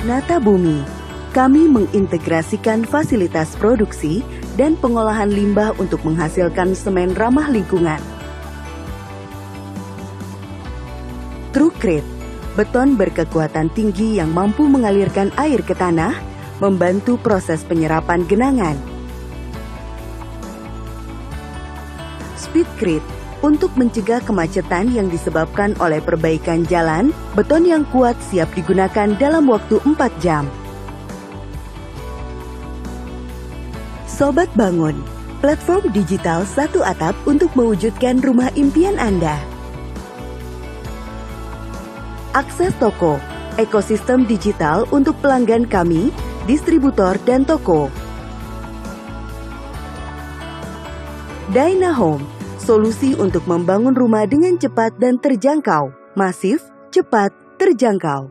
Nata Bumi, kami mengintegrasikan fasilitas produksi dan pengolahan limbah untuk menghasilkan semen ramah lingkungan. Trucrete, beton berkekuatan tinggi yang mampu mengalirkan air ke tanah, membantu proses penyerapan genangan. Speedcrete, untuk mencegah kemacetan yang disebabkan oleh perbaikan jalan, beton yang kuat siap digunakan dalam waktu 4 jam. Sobat Bangun, platform digital satu atap untuk mewujudkan rumah impian Anda. Akses Toko, ekosistem digital untuk pelanggan kami, distributor dan toko. Dynahome, solusi untuk membangun rumah dengan cepat dan terjangkau, masif, cepat, terjangkau.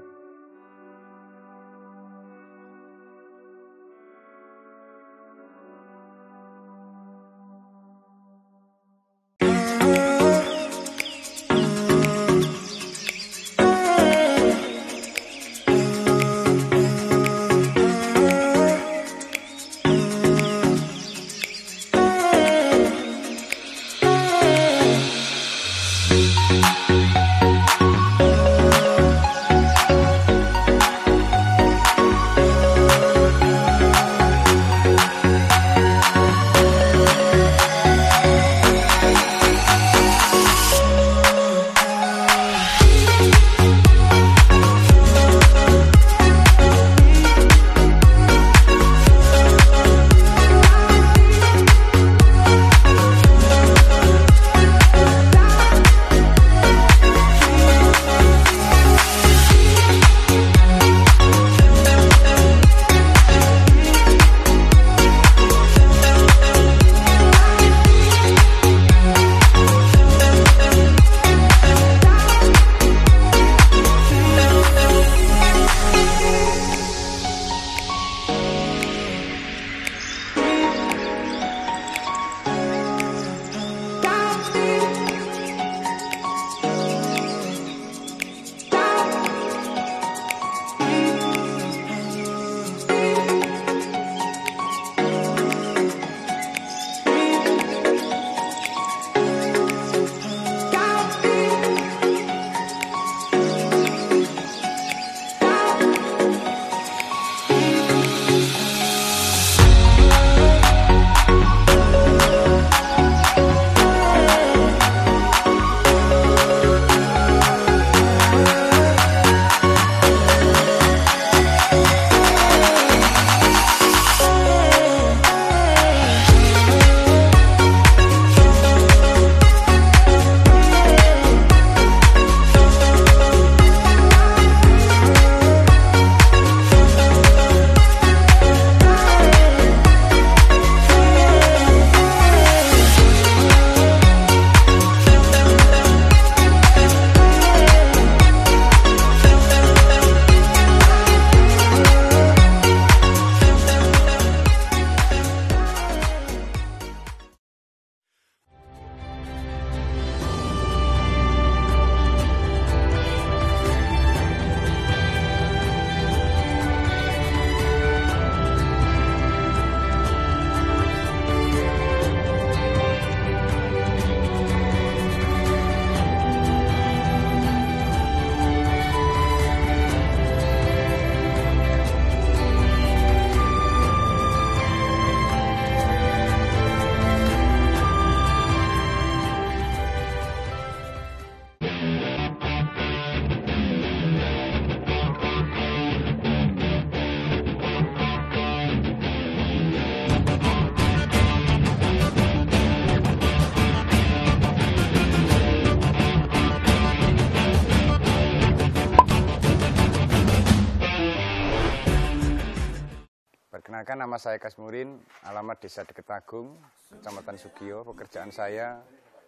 Perkenalkan, nama saya Kasmurin, alamat Desa Deket Agung, Kecamatan Sugiyo. Pekerjaan saya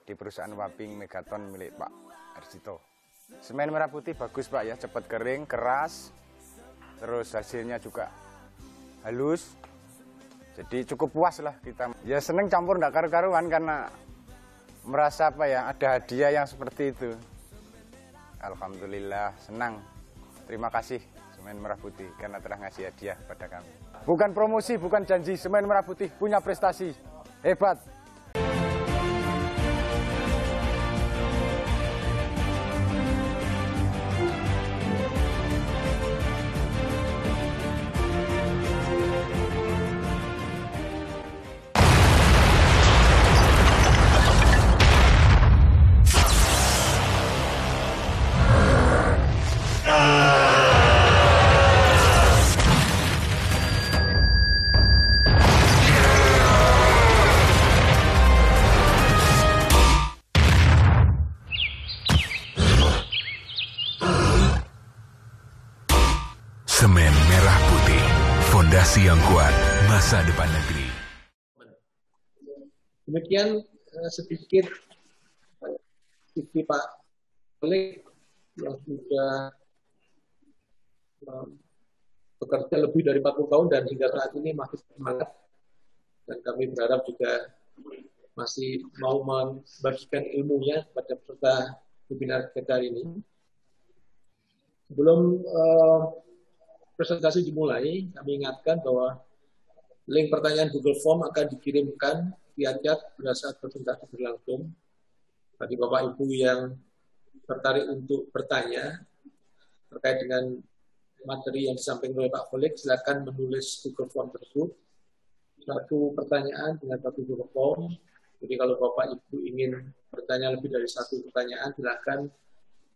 di perusahaan Waping Megaton milik Pak Arjito. Semen merah putih bagus Pak ya, cepat kering, keras, terus hasilnya juga halus. Jadi cukup puas lah kita. Ya seneng campur ndak karu-karuan karena merasa apa ya, ada hadiah yang seperti itu. Alhamdulillah senang. Terima kasih. Semen Merah Putih karena telah ngasih hadiah pada kami. Bukan promosi, bukan janji, Semen Merah Putih punya prestasi hebat. Semen Merah Putih, fondasi yang kuat masa depan negeri. Demikian sedikit CV Pak Felix yang sudah bekerja lebih dari 40 tahun dan hingga saat ini masih semangat, dan kami berharap juga masih mau membagikan ilmunya kepada peserta webinar kita hari ini. Sebelum presentasi dimulai, kami ingatkan bahwa link pertanyaan Google Form akan dikirimkan via chat pada saat presentasi berlangsung. Bagi Bapak Ibu yang tertarik untuk bertanya terkait dengan materi yang disampaikan oleh Pak Felix, silakan menulis Google Form tersebut. Satu pertanyaan dengan satu Google Form. Jadi kalau Bapak Ibu ingin bertanya lebih dari satu pertanyaan, silakan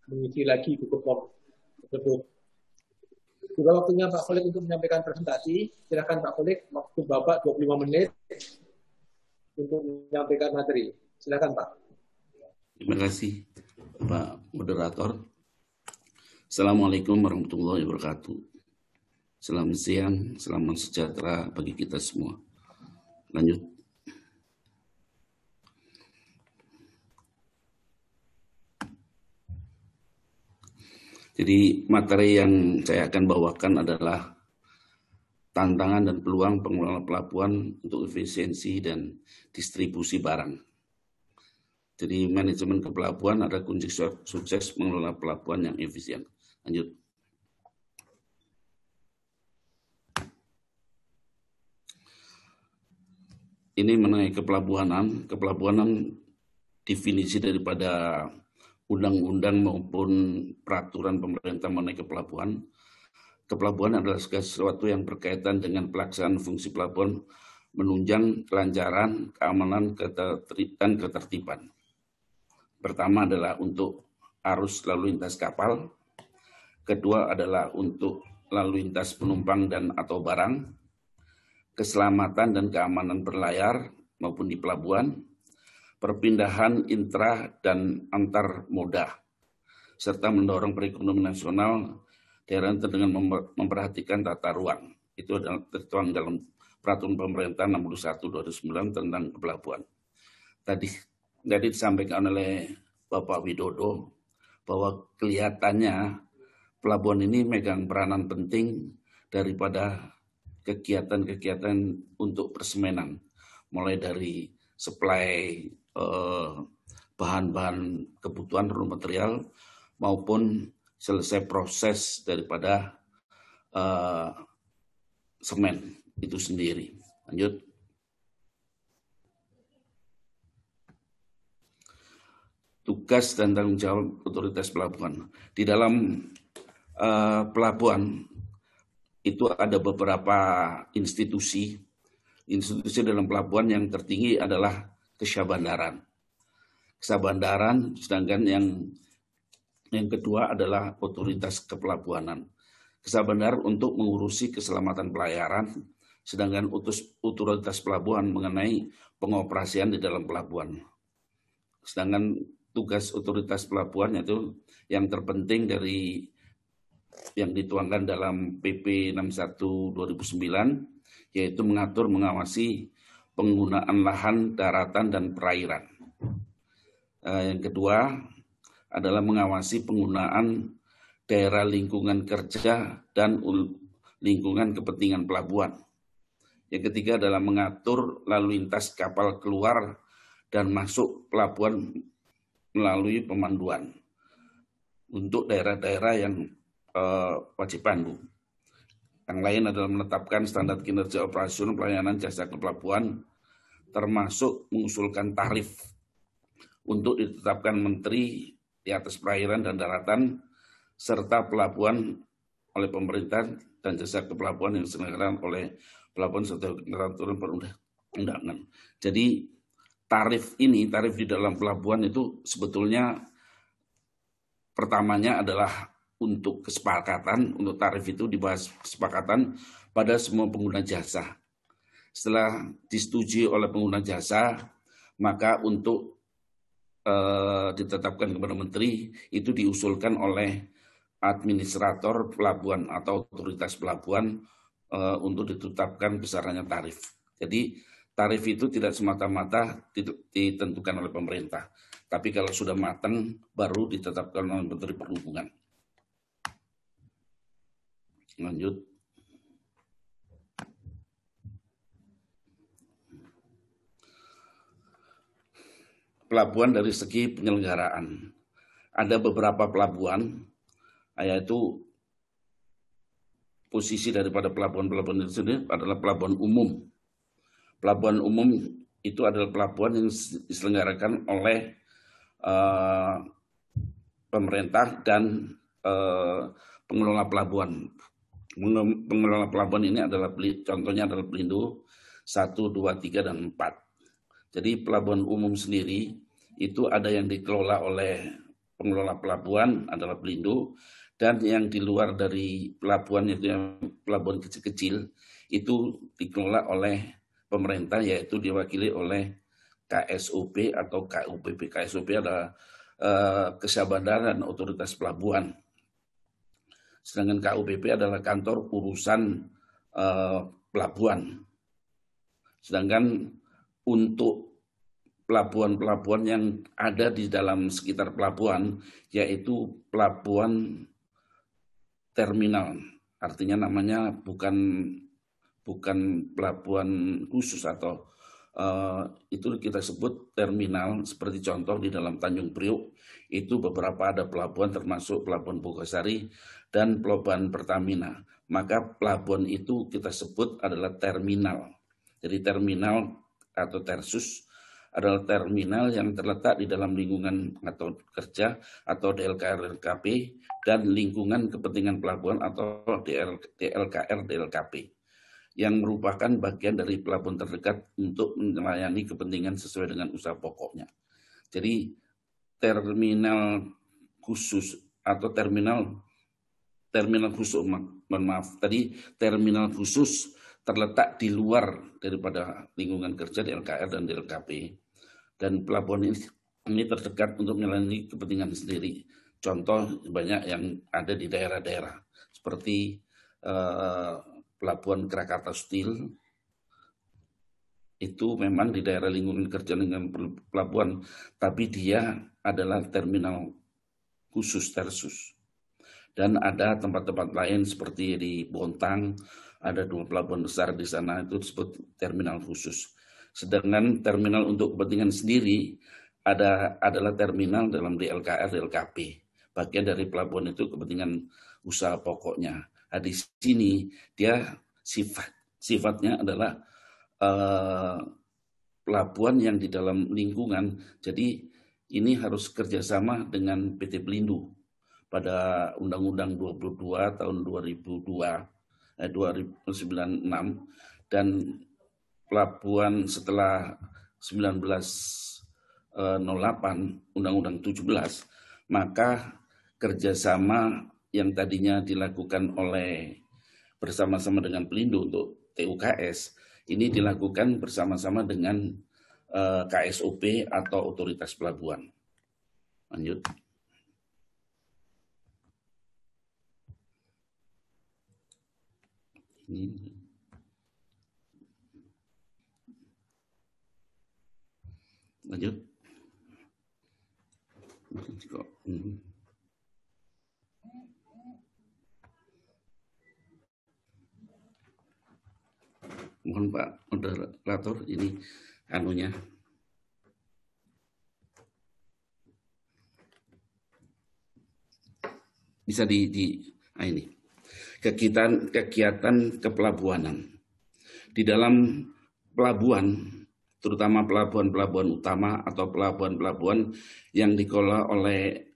mengisi lagi Google Form tersebut. Sudah waktunya Pak Felix untuk menyampaikan presentasi. Silakan Pak Felix, waktu Bapak 25 menit untuk menyampaikan materi. Silakan Pak. Terima kasih Pak Moderator. Assalamualaikum warahmatullahi wabarakatuh. Selamat siang, selamat sejahtera bagi kita semua. Lanjut. Jadi materi yang saya akan bawakan adalah tantangan dan peluang pengelola pelabuhan untuk efisiensi dan distribusi barang. Jadi manajemen kepelabuhan ada kunci sukses mengelola pelabuhan yang efisien. Lanjut. Ini mengenai kepelabuhanan. Kepelabuhanan definisi daripada undang-undang maupun peraturan pemerintah mengenai kepelabuhan. Kepelabuhan adalah sesuatu yang berkaitan dengan pelaksanaan fungsi pelabuhan, menunjang kelancaran, keamanan, dan ketertiban. Pertama adalah untuk arus lalu lintas kapal. Kedua adalah untuk lalu lintas penumpang dan atau barang. Keselamatan dan keamanan berlayar maupun di pelabuhan. Perpindahan intra dan antar moda, serta mendorong perekonomian nasional daerah dengan memperhatikan tata ruang. Itu adalah tertuang dalam Peraturan Pemerintah 61/2009 tentang kepelabuhan. Tadi disampaikan oleh Bapak Widodo bahwa kelihatannya pelabuhan ini megang peranan penting daripada kegiatan-kegiatan untuk persemenan, mulai dari supply bahan-bahan kebutuhan raw material maupun selesai proses daripada semen itu sendiri. Lanjut. Tugas dan tanggung jawab otoritas pelabuhan. Di dalam pelabuhan itu ada beberapa institusi dalam pelabuhan. Yang tertinggi adalah Kesabandaran, sedangkan yang kedua adalah otoritas kepelabuhanan. Kesabandaran untuk mengurusi keselamatan pelayaran, sedangkan otoritas pelabuhan mengenai pengoperasian di dalam pelabuhan. Sedangkan tugas otoritas pelabuhan itu yang terpenting dari yang dituangkan dalam PP 61/2009, yaitu mengawasi penggunaan lahan, daratan, dan perairan. Yang kedua adalah mengawasi penggunaan daerah lingkungan kerja dan lingkungan kepentingan pelabuhan. Yang ketiga adalah mengatur lalu lintas kapal keluar dan masuk pelabuhan melalui pemanduan untuk daerah-daerah yang wajib pandu. Yang lain adalah menetapkan standar kinerja operasional pelayanan jasa kepelabuhan, termasuk mengusulkan tarif untuk ditetapkan Menteri di atas perairan dan daratan, serta pelabuhan oleh pemerintah dan jasa kepelabuhan yang diselenggarakan oleh pelabuhan serta peraturan perundang-undangan. Jadi tarif di dalam pelabuhan itu sebetulnya pertamanya adalah untuk kesepakatan, untuk tarif itu dibahas kesepakatan pada semua pengguna jasa. Setelah disetujui oleh pengguna jasa, maka untuk ditetapkan kepada Menteri, itu diusulkan oleh administrator pelabuhan atau otoritas pelabuhan untuk ditetapkan besarannya tarif. Jadi tarif itu tidak semata-mata ditentukan oleh pemerintah, tapi kalau sudah matang baru ditetapkan oleh Menteri Perhubungan. Lanjut. Pelabuhan dari segi penyelenggaraan. Ada beberapa pelabuhan, yaitu posisi daripada pelabuhan-pelabuhan itu sendiri adalah pelabuhan umum. Pelabuhan umum itu adalah pelabuhan yang diselenggarakan oleh pemerintah dan pengelola pelabuhan. Pengelola pelabuhan ini adalah contohnya adalah Pelindo 1, 2, 3, dan 4. Jadi pelabuhan umum sendiri itu ada yang dikelola oleh pengelola pelabuhan adalah Pelindo, dan yang di luar dari pelabuhan itu yang pelabuhan kecil-kecil itu dikelola oleh pemerintah, yaitu diwakili oleh KSOP atau KUPP. KSOP adalah Kesah Bandara dan Otoritas Pelabuhan. Sedangkan KUPP adalah kantor urusan pelabuhan. Sedangkan untuk pelabuhan-pelabuhan yang ada di dalam sekitar pelabuhan, yaitu pelabuhan terminal. Artinya namanya bukan pelabuhan khusus atau itu kita sebut terminal. Seperti contoh di dalam Tanjung Priok itu beberapa ada pelabuhan, termasuk pelabuhan Bogasari dan pelabuhan Pertamina. Maka pelabuhan itu kita sebut adalah terminal. Jadi terminal atau tersus adalah terminal yang terletak di dalam lingkungan atau kerja atau DLKR-DLKP dan lingkungan kepentingan pelabuhan atau DLKR-DLKP yang merupakan bagian dari pelabuhan terdekat untuk melayani kepentingan sesuai dengan usaha pokoknya. Jadi terminal khusus atau terminal khusus, terminal khusus terletak di luar daripada lingkungan kerja DLKR dan DLKP. Dan pelabuhan ini terdekat untuk melayani kepentingan sendiri. Contoh banyak yang ada di daerah-daerah seperti pelabuhan Krakatau Steel, itu memang di daerah lingkungan kerja dengan pelabuhan, tapi dia adalah terminal khusus tersus. Dan ada tempat-tempat lain seperti di Bontang, ada 2 pelabuhan besar di sana, itu disebut terminal khusus. Sedangkan terminal untuk kepentingan sendiri adalah terminal dalam DLKR, DLKP. Bagian dari pelabuhan itu kepentingan usaha pokoknya. Nah, di sini dia sifatnya adalah pelabuhan yang di dalam lingkungan. Jadi ini harus kerjasama dengan PT Pelindo pada Undang-Undang 22 tahun 2006 dan pelabuhan setelah 1908 Undang-Undang 17, maka kerjasama yang tadinya dilakukan oleh bersama-sama dengan Pelindo untuk TUKS ini dilakukan bersama-sama dengan KSOP atau Otoritas Pelabuhan. Lanjut. Ini. Lanjut. Mohon Pak moderator ini anunya. Bisa ini. kegiatan kepelabuhanan. Di dalam pelabuhan, terutama pelabuhan-pelabuhan utama atau pelabuhan-pelabuhan yang dikelola oleh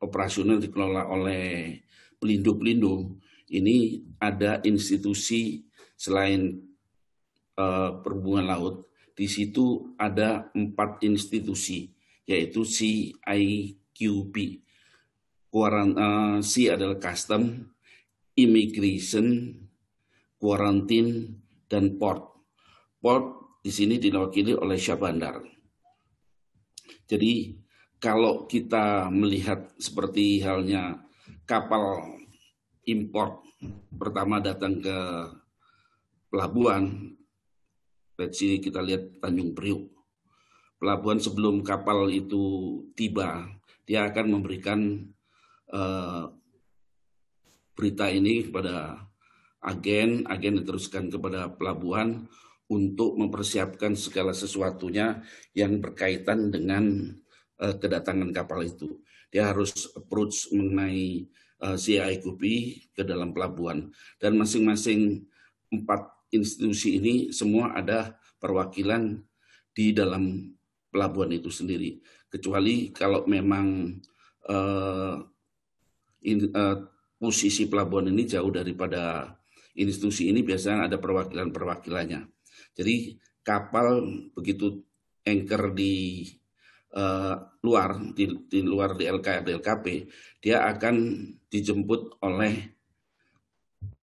operasional, dikelola oleh pelindo-pelindo, ini ada institusi selain perhubungan laut. Di situ ada 4 institusi, yaitu CIQP. C adalah custom, immigration, quarantine, dan port. Port di sini diwakili oleh Syah Bandar. Jadi kalau kita melihat seperti halnya kapal import pertama datang ke pelabuhan, kita lihat Tanjung Priuk. Pelabuhan sebelum kapal itu tiba, dia akan memberikan berita ini kepada agen diteruskan kepada pelabuhan untuk mempersiapkan segala sesuatunya yang berkaitan dengan kedatangan kapal itu. Dia harus approach mengenai CIQP ke dalam pelabuhan. Dan masing-masing 4 institusi ini semua ada perwakilan di dalam pelabuhan itu sendiri. Kecuali kalau memang posisi pelabuhan ini jauh daripada institusi ini, biasanya ada perwakilan-perwakilannya. Jadi kapal begitu anchor di luar di LKP, dia akan dijemput oleh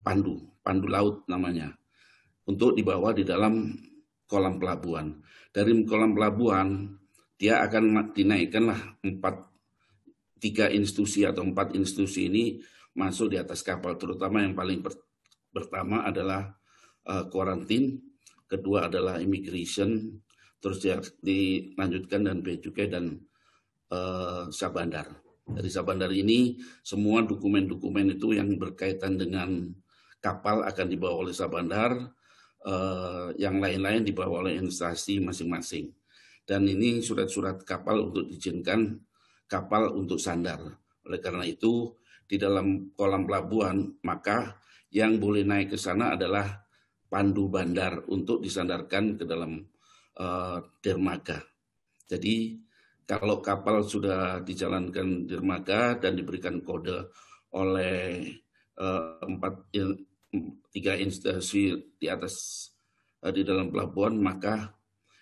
pandu laut namanya, untuk dibawa di dalam kolam pelabuhan. Dari kolam pelabuhan dia akan dinaikkanlah 3 institusi atau 4 institusi ini masuk di atas kapal, terutama yang paling pertama adalah quarantine, kedua adalah immigration, terus dilanjutkan dan bea cukai dan Syah Bandar. Dari Syah Bandar ini semua dokumen-dokumen itu yang berkaitan dengan kapal akan dibawa oleh Syah Bandar, yang lain-lain dibawa oleh instansi masing-masing. Dan ini surat-surat kapal untuk diizinkan kapal untuk sandar. Oleh karena itu, di dalam kolam pelabuhan, maka yang boleh naik ke sana adalah pandu bandar untuk disandarkan ke dalam dermaga. Jadi, kalau kapal sudah dijalankan dermaga dan diberikan kode oleh 3 instansi di atas di dalam pelabuhan, maka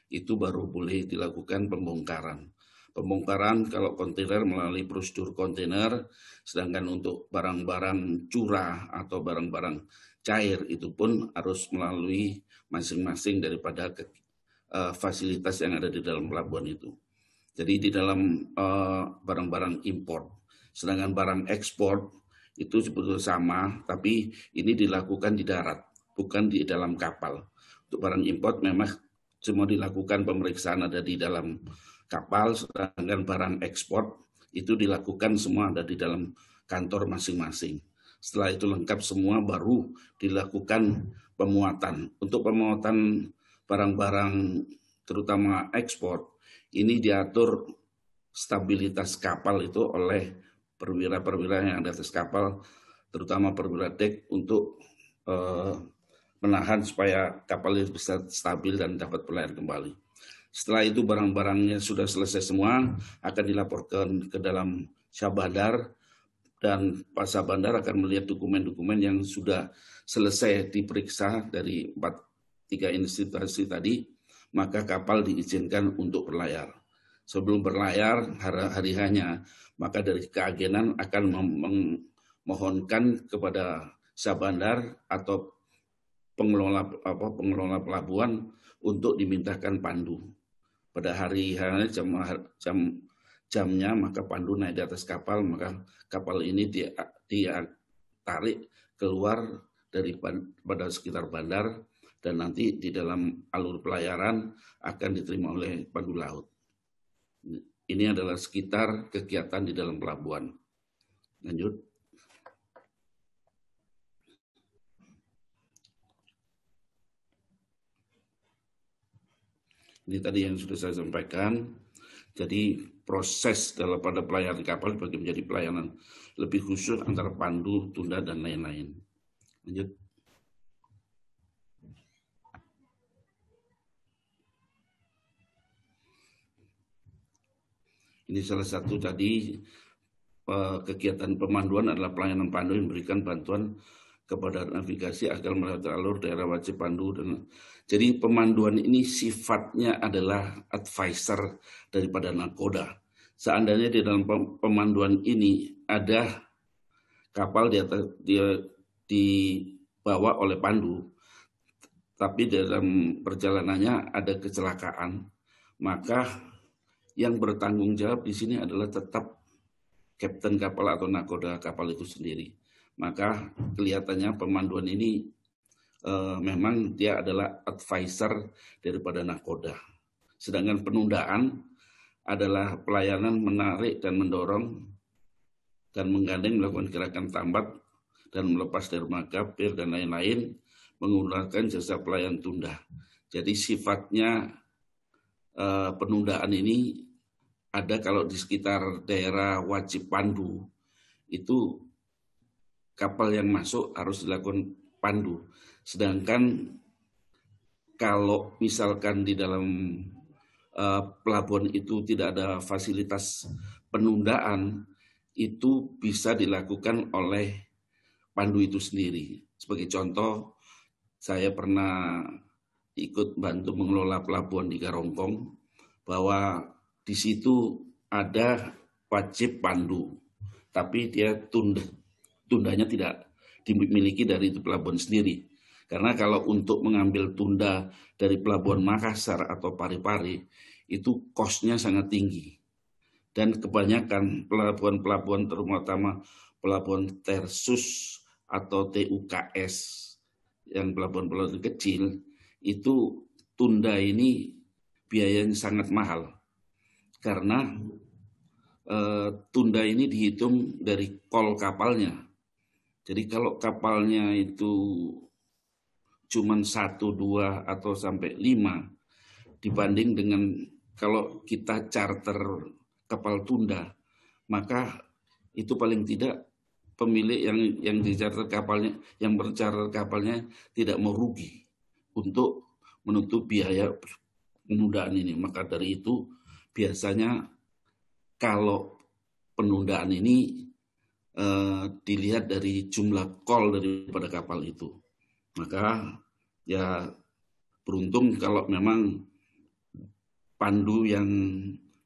itu baru boleh dilakukan pembongkaran. Pembongkaran kalau kontainer melalui prosedur kontainer, sedangkan untuk barang-barang curah atau barang-barang cair itu pun harus melalui masing-masing daripada fasilitas yang ada di dalam pelabuhan itu. Jadi di dalam barang-barang impor, sedangkan barang ekspor itu sebetulnya sama, tapi ini dilakukan di darat, bukan di dalam kapal. Untuk barang impor memang semua dilakukan pemeriksaan ada di dalam kapal, sedangkan barang ekspor itu dilakukan semua ada di dalam kantor masing-masing. Setelah itu lengkap semua, baru dilakukan pemuatan. Untuk pemuatan barang-barang terutama ekspor, ini diatur stabilitas kapal itu oleh perwira-perwira yang ada atas kapal, terutama perwira dek, untuk menahan supaya kapal itu bisa stabil dan dapat berlayar kembali. Setelah itu barang-barangnya sudah selesai semua, akan dilaporkan ke dalam Syah Bandar, dan Pak Syah Bandar akan melihat dokumen-dokumen yang sudah selesai diperiksa dari 3 institusi tadi, maka kapal diizinkan untuk berlayar. Sebelum berlayar hari hanya, maka dari keagenan akan memohonkan kepada Syah Bandar atau pengelola pelabuhan untuk dimintakan pandu. Pada hari jamnya, maka pandu naik di atas kapal, maka kapal ini dia tarik keluar pada sekitar bandar, dan nanti di dalam alur pelayaran akan diterima oleh pandu laut. Ini adalah sekitar kegiatan di dalam pelabuhan. Lanjut. Ini tadi yang sudah saya sampaikan. Jadi proses pada pelayaran kapal dibagi menjadi pelayanan lebih khusus antara pandu, tunda, dan lain-lain. Lanjut. Ini salah satu tadi kegiatan pemanduan adalah pelayanan pandu yang memberikan bantuan kepada navigasi agar melewati alur daerah wajib pandu. Jadi pemanduan ini sifatnya adalah advisor daripada nakoda. Seandainya di dalam pemanduan ini ada kapal dia dibawa oleh pandu, tapi dalam perjalanannya ada kecelakaan, maka yang bertanggung jawab di sini adalah tetap kapten kapal atau nakoda kapal itu sendiri. Maka kelihatannya pemanduan ini memang dia adalah advisor daripada nakoda. Sedangkan penundaan adalah pelayanan menarik dan mendorong dan menggandeng melakukan gerakan tambat dan melepas dermaga, pir dan lain-lain menggunakan jasa pelayan tunda. Jadi sifatnya penundaan ini ada kalau di sekitar daerah wajib pandu itu kapal yang masuk harus dilakukan pandu. Sedangkan kalau misalkan di dalam pelabuhan itu tidak ada fasilitas penundaan, itu bisa dilakukan oleh pandu itu sendiri. Sebagai contoh, saya pernah ikut bantu mengelola pelabuhan di Karongkong, bahwa di situ ada wajib pandu, tapi dia tundanya tidak dimiliki dari itu pelabuhan sendiri. Karena kalau untuk mengambil tunda dari pelabuhan Makassar atau Parepare, itu kosnya sangat tinggi. Dan kebanyakan pelabuhan-pelabuhan terutama pelabuhan Tersus atau TUKS, yang pelabuhan-pelabuhan kecil, itu tunda ini biayanya sangat mahal. Karena tunda ini dihitung dari kol kapalnya. Jadi kalau kapalnya itu cuma 1, 2, atau sampai 5, dibanding dengan kalau kita charter kapal tunda, maka itu paling tidak pemilik yang di-charter kapalnya, yang bercharter kapalnya tidak mau rugi untuk menutup biaya penundaan ini. Maka dari itu biasanya kalau penundaan ini dilihat dari jumlah call daripada kapal itu. Maka ya beruntung kalau memang pandu yang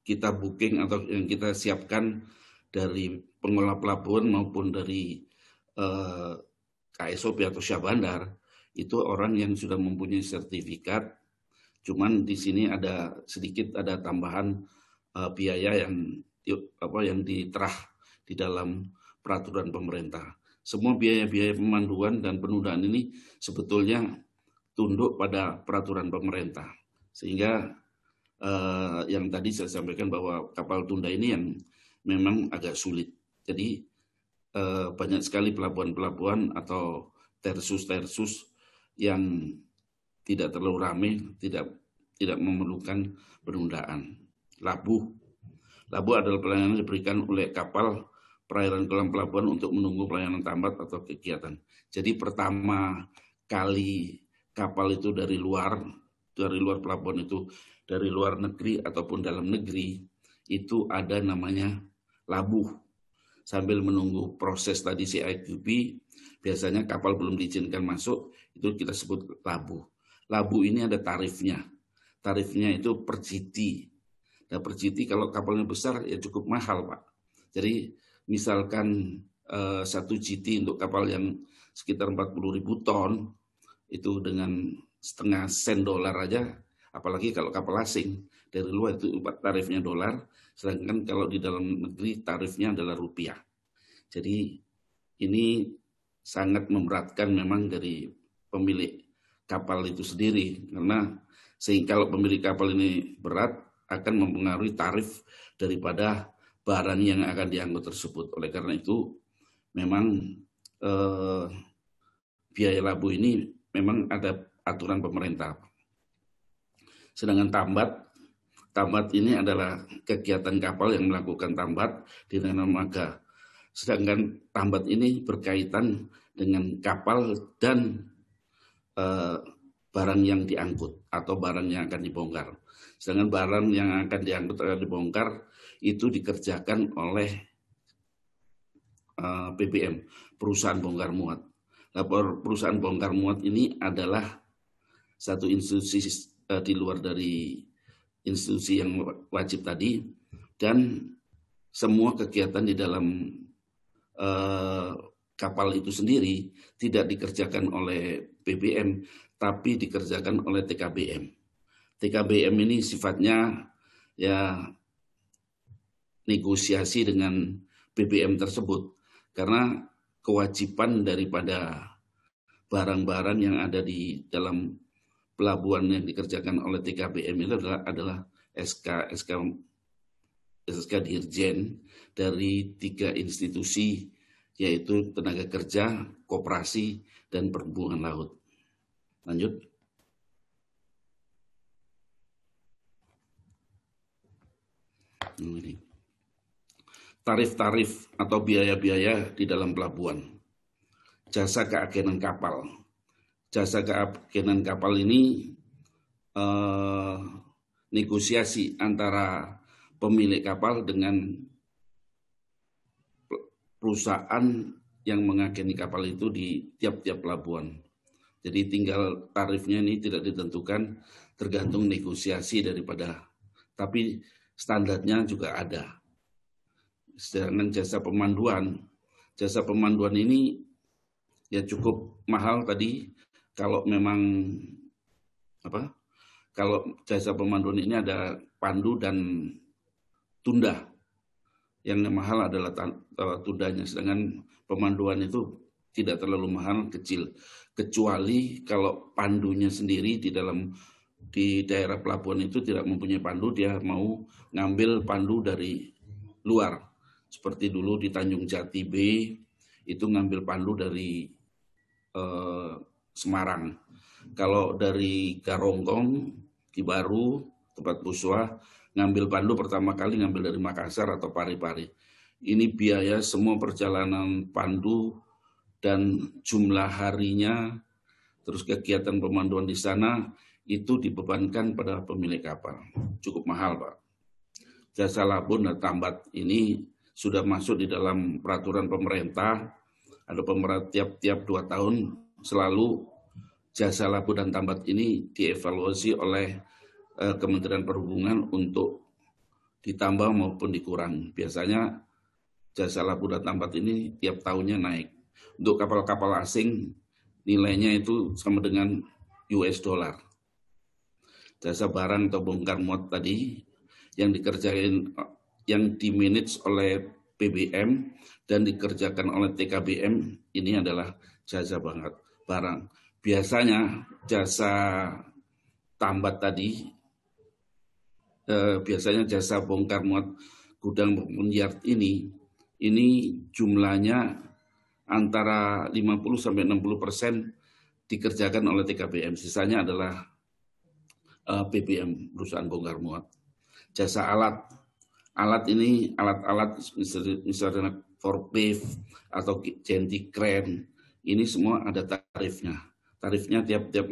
kita booking atau yang kita siapkan dari pengelola pelabuhan maupun dari KSOP atau Syah Bandar, itu orang yang sudah mempunyai sertifikat. Cuman di sini ada tambahan biaya yang diterah di dalam peraturan pemerintah. Semua biaya-biaya pemanduan dan penundaan ini sebetulnya tunduk pada peraturan pemerintah. Sehingga yang tadi saya sampaikan bahwa kapal tunda ini yang memang agak sulit. Jadi banyak sekali pelabuhan-pelabuhan atau tersus-tersus yang tidak terlalu ramai, tidak memerlukan penundaan. Labuh adalah pelayanan yang diberikan oleh kapal perairan kolam pelabuhan untuk menunggu pelayanan tambat atau kegiatan. Jadi pertama kali kapal itu dari luar pelabuhan itu, dari luar negeri ataupun dalam negeri, itu ada namanya labuh. Sambil menunggu proses tadi CIQB, biasanya kapal belum diizinkan masuk, itu kita sebut labuh. Labuh ini ada tarifnya. Tarifnya itu per GT. Nah, per GT kalau kapalnya besar ya cukup mahal, Pak. Jadi misalkan 1 GT untuk kapal yang sekitar 40.000 ton, itu dengan setengah sen dolar aja, apalagi kalau kapal asing dari luar itu tarifnya dolar, sedangkan kalau di dalam negeri tarifnya adalah rupiah. Jadi ini sangat memberatkan memang dari pemilik kapal itu sendiri, karena sehingga kalau pemilik kapal ini berat akan mempengaruhi tarif daripada barang yang akan diangkut tersebut. Oleh karena itu memang biaya labuh ini memang ada aturan pemerintah. Sedangkan tambat ini adalah kegiatan kapal yang melakukan tambat di dermaga. Sedangkan tambat ini berkaitan dengan kapal dan barang yang diangkut atau barang yang akan dibongkar. Sedangkan barang yang akan diangkut atau dibongkar itu dikerjakan oleh PBM, perusahaan bongkar muat. Perusahaan bongkar muat ini adalah satu institusi di luar dari institusi yang wajib tadi, dan semua kegiatan di dalam kapal itu sendiri tidak dikerjakan oleh PBM, tapi dikerjakan oleh TKBM. TKBM ini sifatnya ya negosiasi dengan BBM tersebut, karena kewajiban daripada barang-barang yang ada di dalam pelabuhan yang dikerjakan oleh TKBM itu adalah SK Dirjen dari 3 institusi, yaitu tenaga kerja, koperasi, dan perhubungan laut. Lanjut. Ini. Tarif-tarif atau biaya-biaya di dalam pelabuhan. Jasa keagenan kapal. Jasa keagenan kapal ini negosiasi antara pemilik kapal dengan perusahaan yang mengageni kapal itu di tiap-tiap pelabuhan. Jadi tinggal tarifnya ini tidak ditentukan, tergantung negosiasi daripada, tapi standarnya juga ada. Sedangkan jasa pemanduan ini ya cukup mahal tadi. Kalau memang kalau jasa pemanduan ini ada pandu dan tunda, yang mahal adalah tundanya, sedangkan pemanduan itu tidak terlalu mahal, kecil, kecuali kalau pandunya sendiri di daerah pelabuhan itu tidak mempunyai pandu, dia mau ngambil pandu dari luar. Seperti dulu di Tanjung Jati B, itu ngambil pandu dari Semarang. Kalau dari Garonggong, Kibaru, tempat Puswa, ngambil pandu pertama kali ngambil dari Makassar atau Parepare. Ini biaya semua perjalanan pandu dan jumlah harinya, terus kegiatan pemanduan di sana, itu dibebankan pada pemilik kapal. Cukup mahal, Pak. Jasa labun dan tambat ini sudah masuk di dalam peraturan pemerintah. Ada tiap 2 tahun selalu jasa labun dan tambat ini dievaluasi oleh Kementerian Perhubungan untuk ditambah maupun dikurang. Biasanya jasa labun dan tambat ini tiap tahunnya naik. Untuk kapal-kapal asing nilainya itu sama dengan US dollar. Jasa barang atau bongkar muat tadi yang dikerjain, yang dimanage oleh PBM dan dikerjakan oleh TKBM, ini adalah jasa barang. Biasanya jasa tambat tadi, biasanya jasa bongkar muat gudang maupun yard ini jumlahnya antara 50-60% dikerjakan oleh TKBM. Sisanya adalah PBM, perusahaan bongkar muat. Jasa alat ini, alat-alat misalnya forklift atau gentry crane, ini semua ada tarifnya. Tarifnya tiap-tiap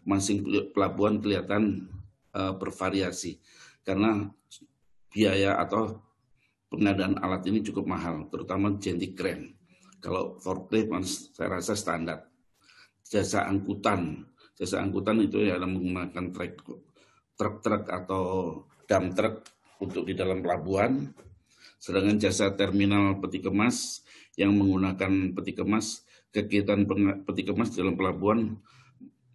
masing pelabuhan kelihatan bervariasi, karena biaya atau pengadaan alat ini cukup mahal, terutama gentry crane. Kalau forklift saya rasa standar. Jasa angkutan itu ya menggunakan truk atau dump truck untuk di dalam pelabuhan. Sedangkan jasa terminal peti kemas yang menggunakan peti kemas, kegiatan peti kemas di dalam pelabuhan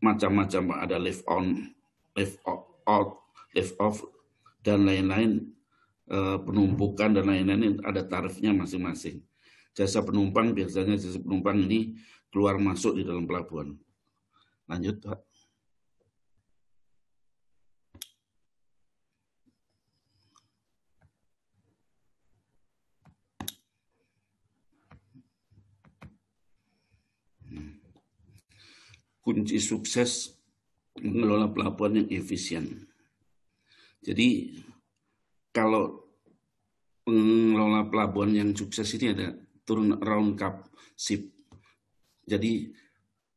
macam-macam, ada lift on, lift out, lift off, dan lain-lain, penumpukan dan lain-lain, ada tarifnya masing-masing. Jasa penumpang, biasanya jasa penumpang ini keluar masuk di dalam pelabuhan. Lanjut, Pak. Kunci sukses mengelola pelabuhan yang efisien. Jadi kalau pengelola pelabuhan yang sukses ini ada turnaround ship. Jadi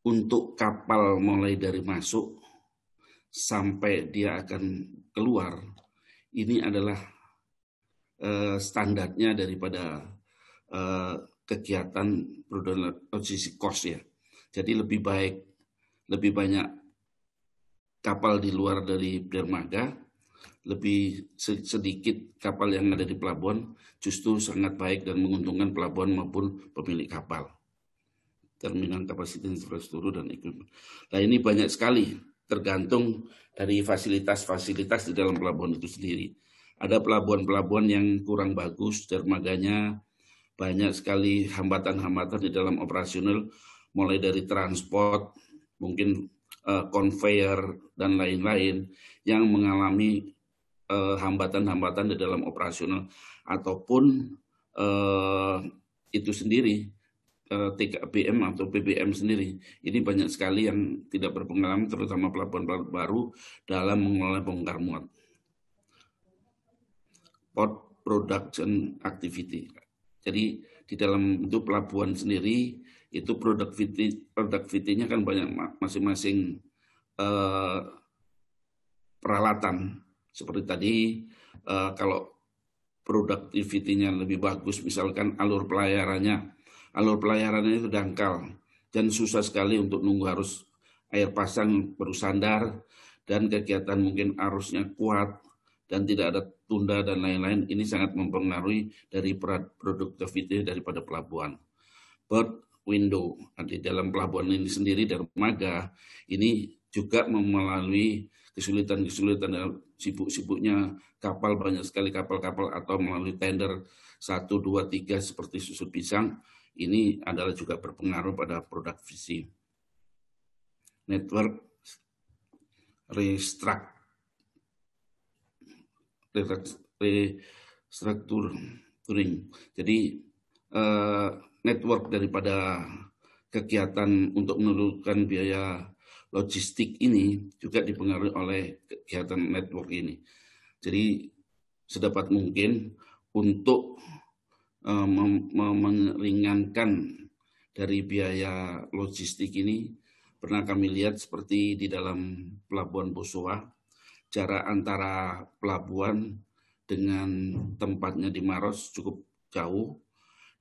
untuk kapal mulai dari masuk sampai dia akan keluar, ini adalah standarnya daripada kegiatan logistik cost ya. Jadi lebih banyak kapal di luar dari dermaga, lebih sedikit kapal yang ada di pelabuhan, justru sangat baik dan menguntungkan pelabuhan maupun pemilik kapal. Terminal kapasitas infrastruktur dan equipment. Nah ini banyak sekali, tergantung dari fasilitas-fasilitas di dalam pelabuhan itu sendiri. Ada pelabuhan-pelabuhan yang kurang bagus, dermaganya banyak sekali hambatan-hambatan di dalam operasional, mulai dari transport, mungkin conveyor dan lain-lain yang mengalami hambatan-hambatan di dalam operasional ataupun itu sendiri TKBM atau BBM sendiri. Ini banyak sekali yang tidak berpengalaman, terutama pelabuhan baru dalam mengelola bongkar muat. Port Production Activity. Jadi di dalam itu pelabuhan sendiri itu productivity-nya kan banyak masing-masing peralatan. Seperti tadi kalau productivity-nya lebih bagus, misalkan alur pelayarannya itu dangkal dan susah sekali untuk nunggu harus air pasang baru sandar dan kegiatan mungkin arusnya kuat dan tidak ada tunda dan lain-lain. Ini sangat mempengaruhi dari productivity daripada pelabuhan. Berth window di dalam pelabuhan ini sendiri dermaga ini juga melalui kesulitan-kesulitan dan sibuk-sibuknya kapal, banyak sekali kapal-kapal atau melalui tender 1, 2, 3 seperti susut pisang. Ini adalah juga berpengaruh pada produktiviti. Network restructuring. Jadi network daripada kegiatan untuk menurunkan biaya logistik ini juga dipengaruhi oleh kegiatan network ini. Jadi sedapat mungkin untuk meringankan dari biaya logistik ini, pernah kami lihat seperti di dalam pelabuhan Bosowa, jarak antara pelabuhan dengan tempatnya di Maros cukup jauh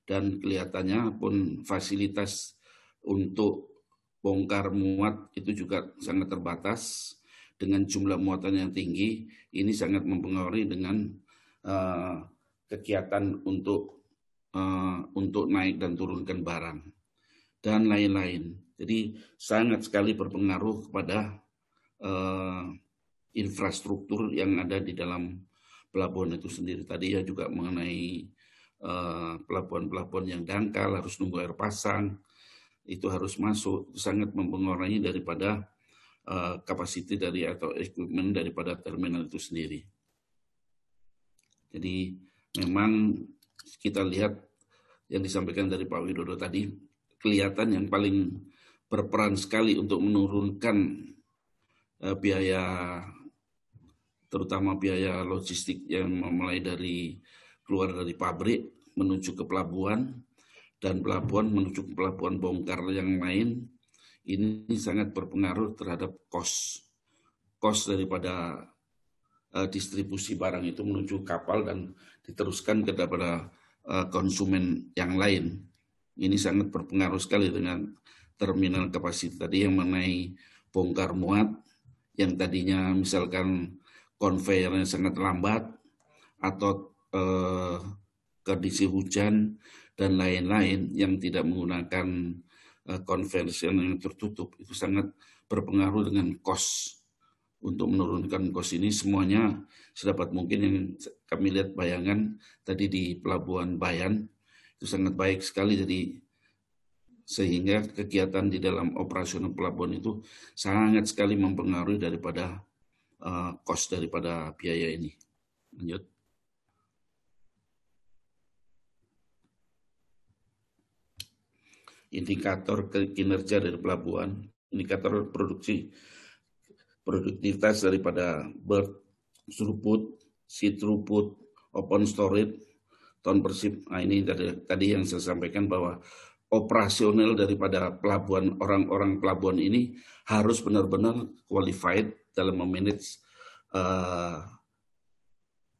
dan kelihatannya pun fasilitas untuk bongkar muat itu juga sangat terbatas dengan jumlah muatan yang tinggi. Ini sangat mempengaruhi dengan kegiatan untuk naik dan turunkan barang dan lain-lain. Jadi sangat sekali berpengaruh kepada infrastruktur yang ada di dalam pelabuhan itu sendiri. Tadi ya juga mengenai pelabuhan-pelabuhan yang dangkal harus nunggu air pasang, itu harus masuk, sangat mempengaruhi daripada kapasiti dari atau equipment daripada terminal itu sendiri. Jadi memang kita lihat yang disampaikan dari Pak Widodo tadi, kelihatan yang paling berperan sekali untuk menurunkan biaya, terutama biaya logistik yang mulai dari keluar dari pabrik menuju ke pelabuhan dan pelabuhan menuju ke pelabuhan bongkar yang lain, ini sangat berpengaruh terhadap cost daripada distribusi barang itu menuju kapal dan diteruskan kepada konsumen yang lain. Ini sangat berpengaruh sekali dengan terminal kapasitas tadi yang mengenai bongkar muat yang tadinya misalkan konveyornya sangat lambat atau kondisi hujan dan lain-lain yang tidak menggunakan konversi yang tertutup, itu sangat berpengaruh dengan cost. Untuk menurunkan cost ini semuanya sedapat mungkin yang kami lihat bayangan tadi di Pelabuhan Bayan itu sangat baik sekali, jadi sehingga kegiatan di dalam operasional pelabuhan itu sangat sekali mempengaruhi daripada cost daripada biaya ini. Lanjut. Indikator kinerja dari pelabuhan, indikator produktivitas daripada berth throughput, sea throughput, open storage, ton per ship. Nah, ini tadi yang saya sampaikan bahwa operasional daripada pelabuhan, orang-orang pelabuhan ini harus benar-benar qualified dalam memanage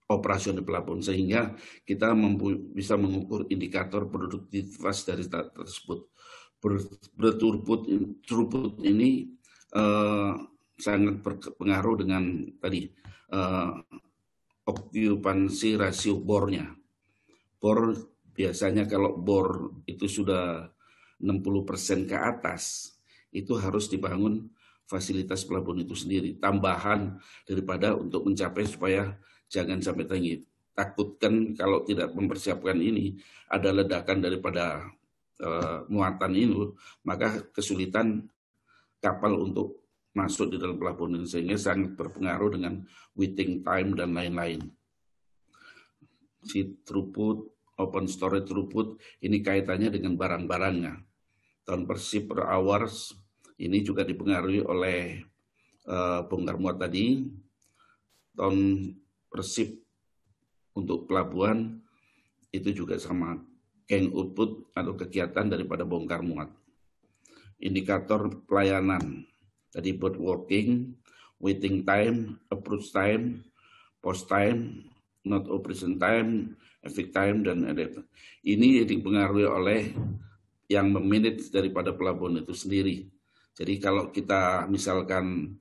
operasi di pelabuhan, sehingga kita bisa mengukur indikator produktivitas dari tersebut. Throughput ini sangat berpengaruh dengan tadi okupansi rasio bornya. Bor biasanya kalau bor itu sudah 60% ke atas, itu harus dibangun fasilitas pelabuhan itu sendiri, tambahan daripada untuk mencapai supaya jangan sampai tinggi. Takutkan kalau tidak mempersiapkan ini, ada ledakan daripada muatan ini, maka kesulitan kapal untuk masuk di dalam pelabuhan ini, sehingga sangat berpengaruh dengan waiting time dan lain-lain. Si throughput, open storage throughput, ini kaitannya dengan barang-barangnya. Ton per ship per hours, ini juga dipengaruhi oleh bongkar muat tadi. Ton per ship untuk pelabuhan itu juga sama, carrying output atau kegiatan daripada bongkar muat. Indikator pelayanan tadi boat working, waiting time, approach time, post time, not operation time, exit time, dan ini dipengaruhi oleh yang memanage daripada pelabuhan itu sendiri. Jadi kalau kita misalkan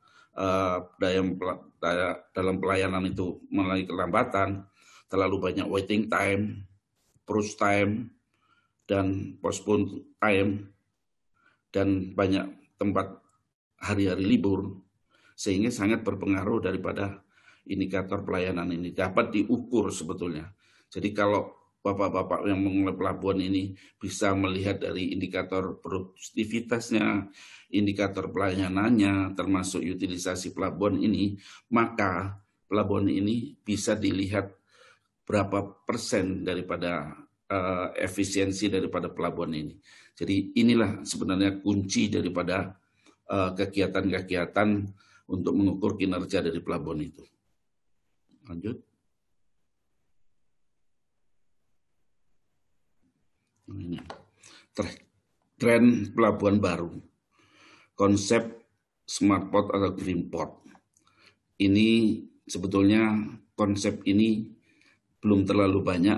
dalam pelayanan itu mulai kelambatan, terlalu banyak waiting time, approach time, dan postpone time, dan banyak tempat hari-hari libur, sehingga sangat berpengaruh daripada indikator pelayanan ini dapat diukur sebetulnya. Jadi kalau bapak-bapak yang mengelola pelabuhan ini bisa melihat dari indikator produktivitasnya, indikator pelayanannya, termasuk utilisasi pelabuhan ini, maka pelabuhan ini bisa dilihat berapa persen daripada efisiensi daripada pelabuhan ini. Jadi inilah sebenarnya kunci daripada kegiatan-kegiatan untuk mengukur kinerja dari pelabuhan itu. Lanjut. Ini tren pelabuhan baru, konsep smart port atau green port. Ini sebetulnya konsep ini belum terlalu banyak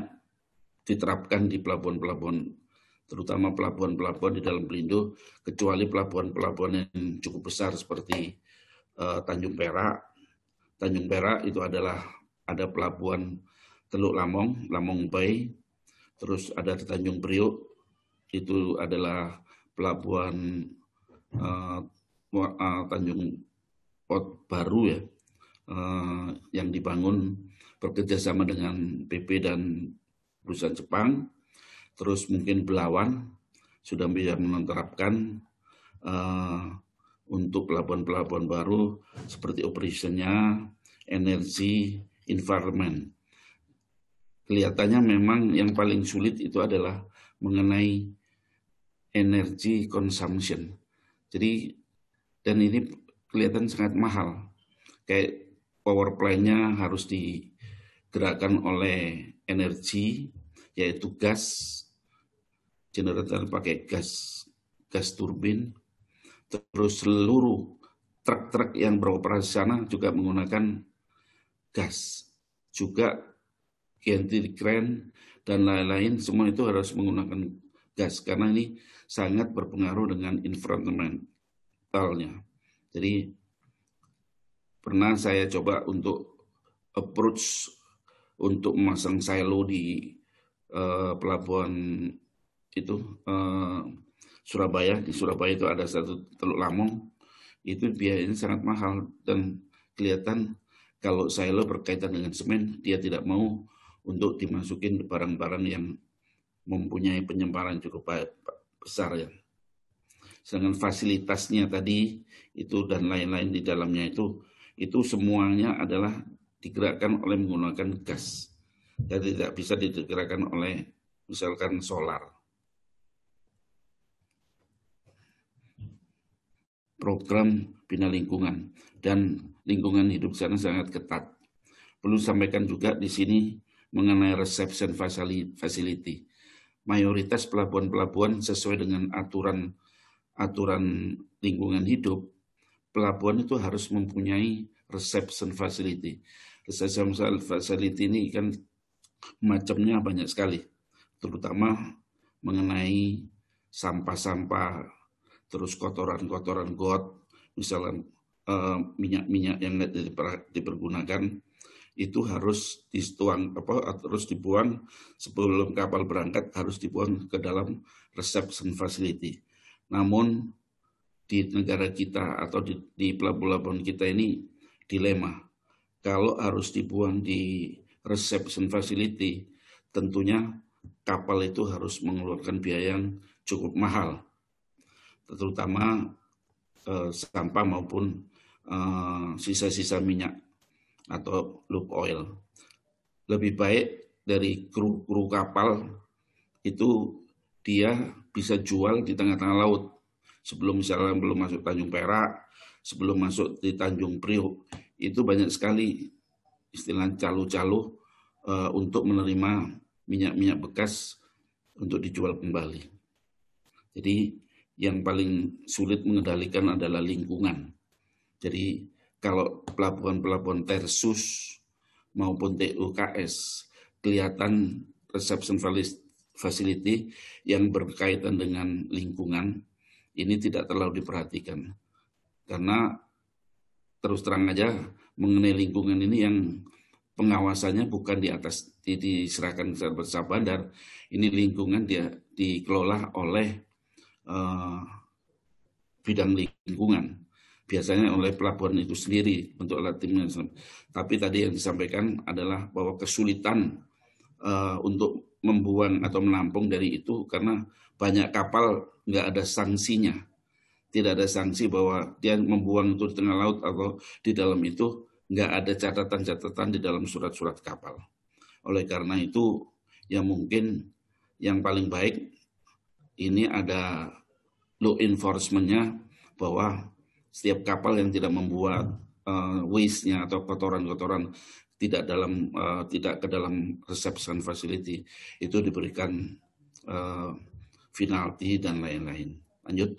diterapkan di pelabuhan-pelabuhan, terutama pelabuhan-pelabuhan di dalam Pelindo, kecuali pelabuhan-pelabuhan yang cukup besar seperti Tanjung Perak. Tanjung Perak itu adalah ada pelabuhan Teluk Lamong, Lamong Bay. Terus ada di Tanjung Priok, itu adalah pelabuhan Tanjung Port baru ya, yang dibangun bekerjasama dengan PP dan perusahaan Jepang. Terus mungkin Belawan sudah bisa menerapkan untuk pelabuhan-pelabuhan baru seperti operasinya, energi, environment. Kelihatannya memang yang paling sulit itu adalah mengenai energy consumption. Jadi, dan ini kelihatan sangat mahal. Kayak power plant-nya harus digerakkan oleh energi, yaitu gas, generator pakai gas turbin. Terus seluruh truk-truk yang beroperasi sana juga menggunakan gas. Juga ganti kren dan lain-lain, semua itu harus menggunakan gas karena ini sangat berpengaruh dengan environmentalnya. Jadi pernah saya coba untuk approach untuk memasang silo di pelabuhan itu Surabaya. Di Surabaya itu ada satu Teluk Lamong, itu biayanya sangat mahal dan kelihatan kalau silo berkaitan dengan semen, dia tidak mau untuk dimasukin barang-barang yang mempunyai penyebaran cukup besar ya. Sedangkan fasilitasnya tadi itu dan lain-lain di dalamnya itu semuanya adalah digerakkan oleh menggunakan gas. Dan tidak bisa digerakkan oleh misalkan solar. Program bina lingkungan dan lingkungan hidup sana sangat ketat. Perlu sampaikan juga di sini mengenai reception facility. Mayoritas pelabuhan-pelabuhan sesuai dengan aturan lingkungan hidup, pelabuhan itu harus mempunyai reception facility. Reception facility ini kan macamnya banyak sekali, terutama mengenai sampah-sampah, terus kotoran-kotoran got, misalnya minyak-minyak yang dipergunakan, itu harus harus dibuang sebelum kapal berangkat, harus dibuang ke dalam reception facility. Namun di negara kita atau di pelabuhan kita ini dilema. Kalau harus dibuang di reception facility, tentunya kapal itu harus mengeluarkan biaya yang cukup mahal, terutama sampah maupun sisa-sisa minyak atau loop oil. Lebih baik dari kru kapal itu dia bisa jual di tengah-tengah laut. Sebelum misalnya belum masuk Tanjung Perak, sebelum masuk di Tanjung Priok, itu banyak sekali istilah calo-calo untuk menerima minyak-minyak bekas untuk dijual kembali. Jadi yang paling sulit mengendalikan adalah lingkungan. Jadi kalau pelabuhan-pelabuhan Tersus maupun TUKS kelihatan reception facility yang berkaitan dengan lingkungan, ini tidak terlalu diperhatikan. Karena terus terang aja mengenai lingkungan ini yang pengawasannya bukan diserahkan ke Bandar, ini lingkungan dia dikelola oleh bidang lingkungan. Biasanya oleh pelabuhan itu sendiri untuk alat tim management. Tapi tadi yang disampaikan adalah bahwa kesulitan untuk membuang atau menampung dari itu karena banyak kapal nggak ada sanksinya. Tidak ada sanksi bahwa dia membuang itu di tengah laut atau di dalam itu, nggak ada catatan-catatan di dalam surat-surat kapal. Oleh karena itu, ya mungkin yang paling baik ini ada law enforcement-nya bahwa setiap kapal yang tidak membuat waste-nya atau kotoran-kotoran tidak ke dalam reception facility itu diberikan penalti dan lain-lain. Lanjut.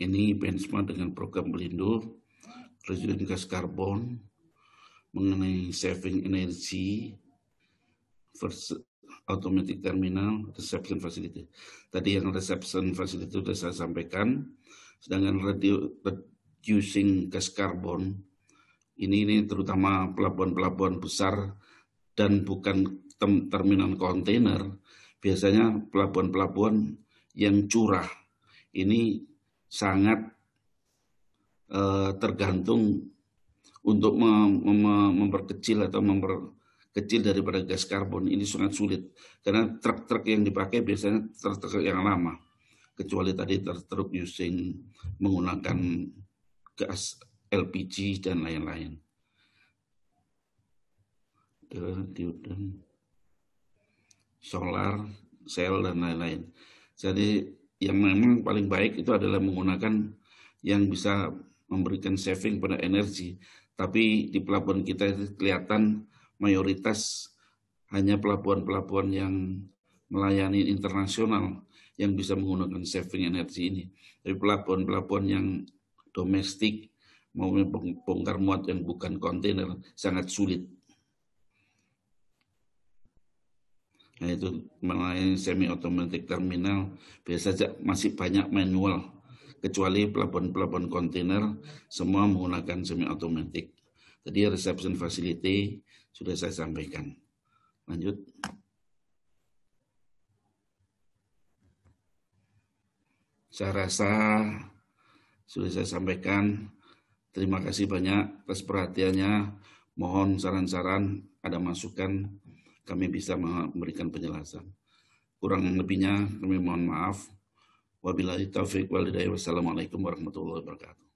Ini benchmark dengan program Belindo, reducing gas karbon, mengenai saving energy, versus automatic terminal, reception facility. Tadi yang reception facility sudah saya sampaikan, sedangkan reducing gas karbon, ini terutama pelabuhan-pelabuhan besar dan bukan terminal kontainer, biasanya pelabuhan-pelabuhan yang curah, ini sangat tergantung untuk memperkecil atau memperkecil daripada gas karbon. Ini sangat sulit karena truk-truk yang dipakai biasanya truk-truk yang lama, kecuali tadi truk using menggunakan gas LPG dan lain-lain. Solar, sel dan lain-lain. Jadi yang memang paling baik itu adalah menggunakan yang bisa memberikan saving pada energi. Tapi di pelabuhan kita itu kelihatan mayoritas hanya pelabuhan-pelabuhan yang melayani internasional yang bisa menggunakan saving energi ini. Tapi pelabuhan-pelabuhan yang domestik maupun bongkar muat yang bukan kontainer sangat sulit. Nah itu melayani semi-automatic terminal biasa masih banyak manual, kecuali pelabuhan-pelabuhan kontainer semua menggunakan semi-automatic. Tadi reception facility sudah saya sampaikan. Lanjut. Saya rasa sudah saya sampaikan. Terima kasih banyak atas perhatiannya. Mohon saran-saran, ada masukan, kami bisa memberikan penjelasan. Kurang lebihnya kami mohon maaf. Wabillahi taufiq wal hidayah. Wassalamualaikum warahmatullahi wabarakatuh.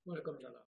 Waalaikumsalam.